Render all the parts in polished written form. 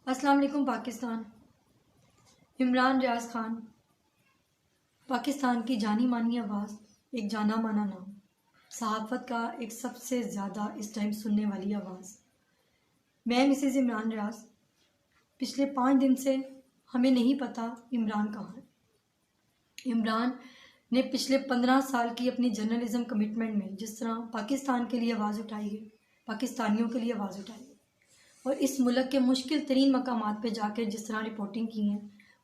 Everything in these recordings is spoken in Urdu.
السلام علیکم پاکستان۔ عمران ریاض خان پاکستان کی جانی مانی آواز، ایک جانا مانا نام، صحافت کا ایک سب سے زیادہ اس ٹائم سننے والی آواز۔ میں مسز عمران ریاض، پچھلے 5 دن سے ہمیں نہیں پتا عمران کہاں ہے۔ عمران نے پچھلے 15 سال کی اپنی جرنلزم کمٹمنٹ میں جس طرح پاکستان کے لیے آواز اٹھائی ہے، پاکستانیوں کے لیے آواز اٹھائی ہے، اور اس ملک کے مشکل ترین مقامات پہ جا کے جس طرح رپورٹنگ کی ہیں،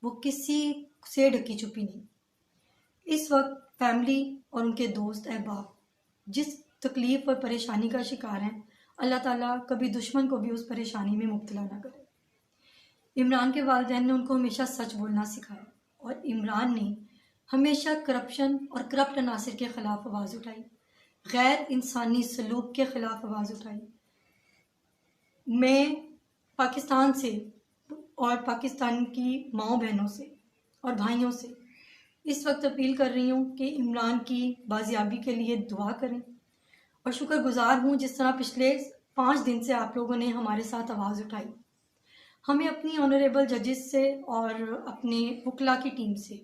وہ کسی سے ڈھکی چھپی نہیں۔ اس وقت فیملی اور ان کے دوست احباب جس تکلیف اور پریشانی کا شکار ہیں، اللہ تعالیٰ کبھی دشمن کو بھی اس پریشانی میں مبتلا نہ کرے۔ عمران کے والدین نے ان کو ہمیشہ سچ بولنا سکھایا، اور عمران نے ہمیشہ کرپشن اور کرپٹ عناصر کے خلاف آواز اٹھائی، غیر انسانی سلوک کے خلاف آواز اٹھائی۔ میں پاکستان سے اور پاکستان کی ماؤں بہنوں سے اور بھائیوں سے اس وقت اپیل کر رہی ہوں کہ عمران کی بازیابی کے لیے دعا کریں، اور شکر گزار ہوں جس طرح پچھلے 5 دن سے آپ لوگوں نے ہمارے ساتھ آواز اٹھائی۔ ہمیں اپنی آنریبل ججز سے اور اپنے وکلا کی ٹیم سے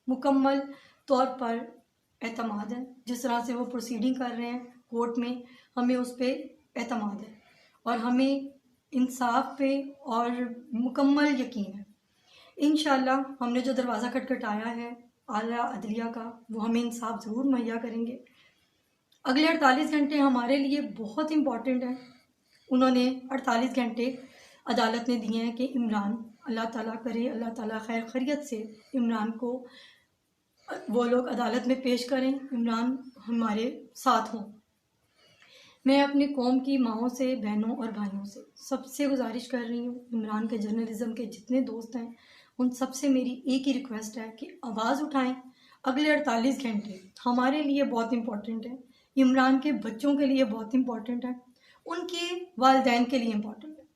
مکمل طور پر اعتماد ہے۔ جس طرح سے وہ پروسیڈنگ کر رہے ہیں کورٹ میں، ہمیں اس پہ اعتماد ہے، اور ہمیں انصاف پہ اور مکمل یقین ہے۔ انشاءاللہ ہم نے جو دروازہ کھٹکھٹایا ہے اعلیٰ عدلیہ کا، وہ ہمیں انصاف ضرور مہیا کریں گے۔ اگلے 48 گھنٹے ہمارے لیے بہت امپورٹنٹ ہیں۔ انہوں نے 48 گھنٹے عدالت نے دیے ہیں کہ عمران، اللہ تعالیٰ کرے، اللہ تعالیٰ خیر خیریت سے عمران کو وہ لوگ عدالت میں پیش کریں، عمران ہمارے ساتھ ہوں۔ میں اپنی قوم کی ماؤں سے، بہنوں اور بھائیوں سے سب سے گزارش کر رہی ہوں، عمران کے جرنلزم کے جتنے دوست ہیں ان سب سے میری ایک ہی ریکویسٹ ہے کہ آواز اٹھائیں۔ اگلے 48 گھنٹے ہمارے لیے بہت امپورٹنٹ ہیں، عمران کے بچوں کے لیے بہت امپورٹنٹ ہے، ان کے والدین کے لیے امپورٹنٹ ہے۔